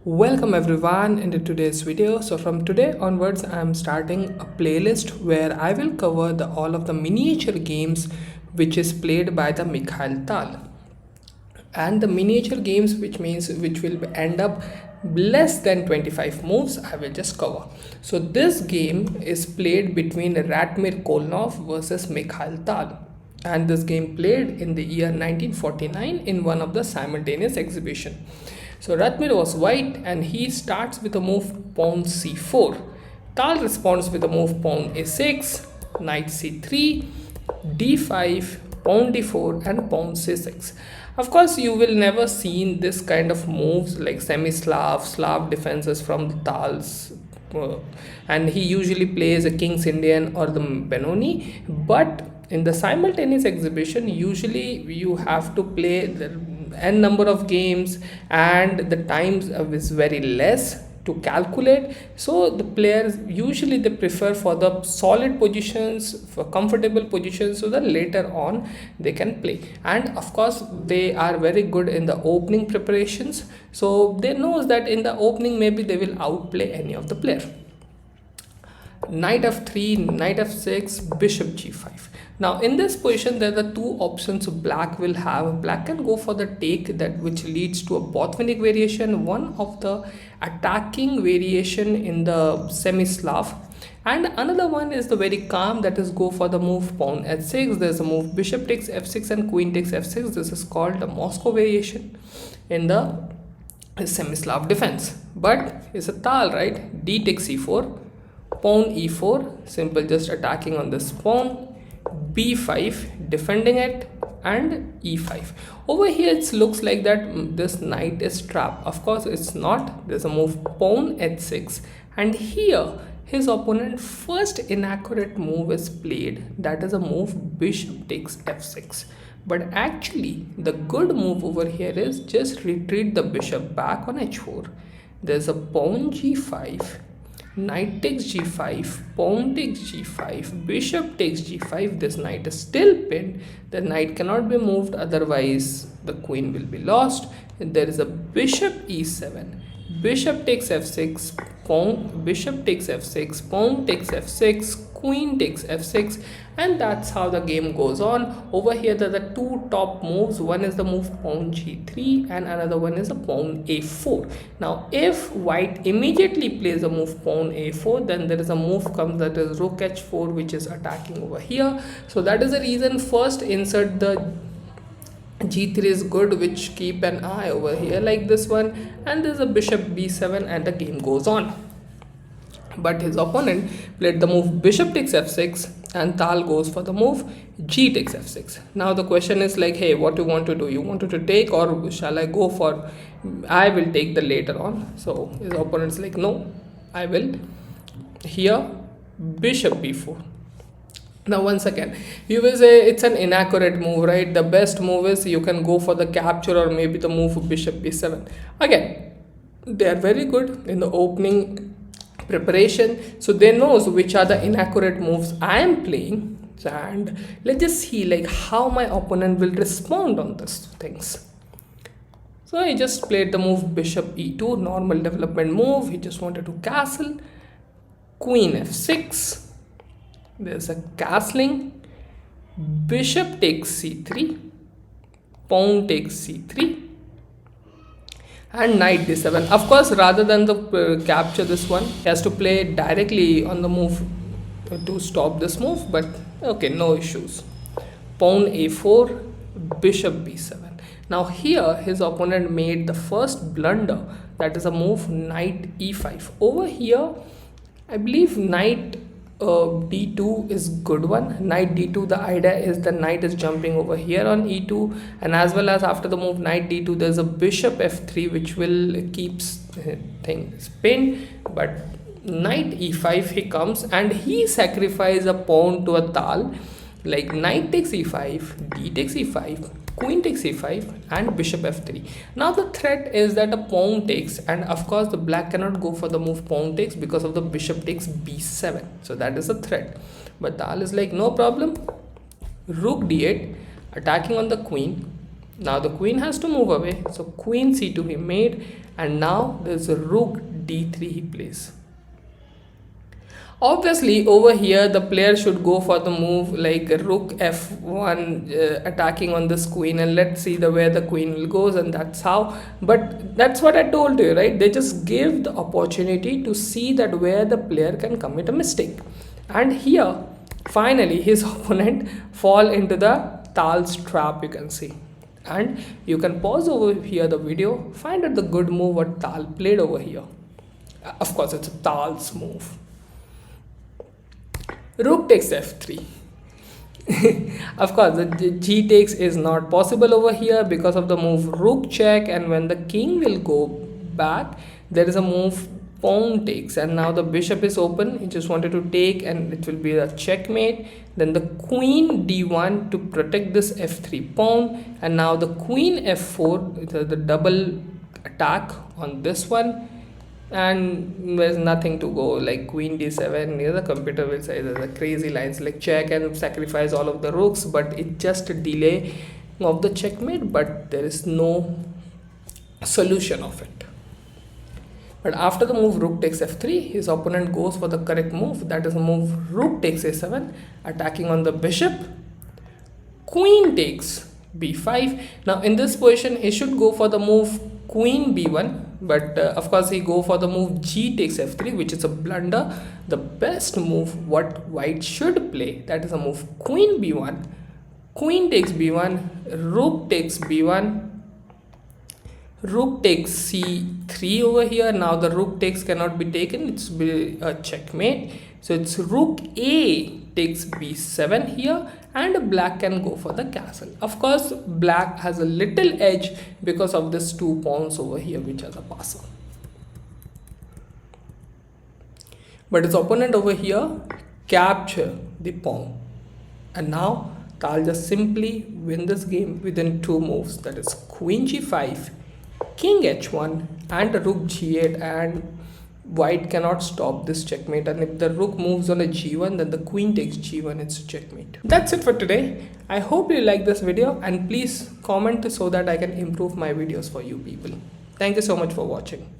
Welcome everyone into today's video. So from today onwards I am starting a playlist where I will cover all of the miniature games which is played by the Mikhail Tal. And the miniature games which will end up less than 25 moves I will just cover. So this game is played between Ratmir Kholmov versus Mikhail Tal. And this game played in the year 1949 in one of the simultaneous exhibition. So Ratmir was white and he starts with a move pawn c4. Tal responds with a move pawn a6, knight c3, d5, pawn d4 and pawn c6. Of course, you will never seen this kind of moves like semi-Slav, Slav defenses from the Tals. And he usually plays a King's Indian or the Benoni, but in the simultaneous exhibition usually you have to play the n number of games and the times is very less to calculate. So the players usually they prefer for the solid positions, for comfortable positions, so that later on they can play. And of course they are very good in the opening preparations, so they knows that in the opening maybe they will outplay any of the player. Knight f3, knight f6, bishop g5. Now in this position there are the two options black will have. Black can go for the take, that which leads to a Botvinnik variation, one of the attacking variation in the semi-Slav, and another one is the very calm, that is go for the move pawn h6. There's a move bishop takes f6 and queen takes f6. This is called the Moscow variation in the semi-Slav defense, but it's a Tal, right? D takes c4, pawn e4, simple just attacking on this pawn, b5 defending it, and e5. Over here it looks like that this knight is trapped. Of course it's not. There's a move pawn h6, and here his opponent first inaccurate move is played, that is a move bishop takes f6. But actually the good move over here is just retreat the bishop back on h4. There's a pawn g5, knight takes g5, pawn takes g5, bishop takes g5. This knight is still pinned. The knight cannot be moved, otherwise the queen will be lost. And there is a bishop e7, bishop takes f6, pawn, bishop takes f6, pawn takes f6, queen takes f6, and that's how the game goes on. Over here there are the two top moves. One is the move pawn g3 and another one is a pawn a4. Now if white immediately plays a move pawn a4, then there is a move comes, that is rook h4, which is attacking over here. So that is the reason first insert the g3 is good, which keep an eye over here like this one, and there's a bishop b7 and the game goes on. But his opponent played the move bishop takes f6 and Tal goes for the move g takes f6. Now the question is like, hey, what you want to do? You wanted to take, or shall I go for, I will take the later on. So his opponent's like, no, I will. Here bishop b4. Now once again you will say it's an inaccurate move, right? The best move is you can go for the capture or maybe the move bishop b7. Again, they are very good in the opening preparation, so they knows which are the inaccurate moves I am playing. And let's just see like how my opponent will respond on these things. So he just played the move bishop e2, normal development move. He just wanted to castle, queen f6, there's a castling, bishop takes c3, pawn takes c3, and knight d7. Of course, rather than the capture this one, he has to play directly on the move to stop this move, but okay, no issues. Pawn a4, bishop b7. Now here his opponent made the first blunder, that is a move knight e5. Over here I believe knight d2 is good one. Knight d2, the idea is the knight is jumping over here on e2, and as well as after the move knight d2 there's a bishop f3 which will keeps things pinned. But knight e5 he comes and he sacrifices a pawn to a Tal, like knight takes e5, d takes e5, queen takes e5 and bishop f3. Now the threat is that a pawn takes, and of course the black cannot go for the move pawn takes because of the bishop takes b7, so that is a threat. But Tal is like, no problem, rook d8 attacking on the queen, Now the queen has to move away, so queen c2 he made, and now there's a rook d3 he plays. Obviously over here the player should go for the move like rook f1 attacking on this queen, and let's see the where the queen will goes, and that's how. But that's what I told you, right? They just give the opportunity to see that where the player can commit a mistake, and here finally his opponent fall into the Tal's trap, you can see. And you can pause over here the video, find out the good move what Tal played over here. Of course it's a Tal's move. Rook takes f3. Of course the g takes is not possible over here because of the move rook check, and when the king will go back there is a move pawn takes, and now the bishop is open. He just wanted to take and it will be a checkmate. Then the queen d1 to protect this f3 pawn, and now the queen f4, the double attack on this one, and there's nothing to go like queen d7. Here the computer will say there's a crazy lines like check and sacrifice all of the rooks, but it just a delay of the checkmate, but there is no solution of it. But after the move rook takes f3, his opponent goes for the correct move, that is a move rook takes a7, attacking on the bishop. Queen takes b5. Now in this position he should go for the move queen b1, but of course he go for the move g takes f3, which is a blunder. The best move what white should play, that is a move queen b1, queen takes b1, rook takes b1, rook takes c3 over here. Now the rook takes cannot be taken, it's be a checkmate, so it's rook a takes b7 here, and black can go for the castle. Of course black has a little edge because of this two pawns over here which are the passer, but his opponent over here capture the pawn, and now Tal just simply win this game within two moves, that is queen g5, king h1, and rook g8, and white cannot stop this checkmate. And if the rook moves on a g1, then the queen takes g1, it's a checkmate. That's it for today. I hope you like this video, and please comment so that I can improve my videos for you people. Thank you so much for watching.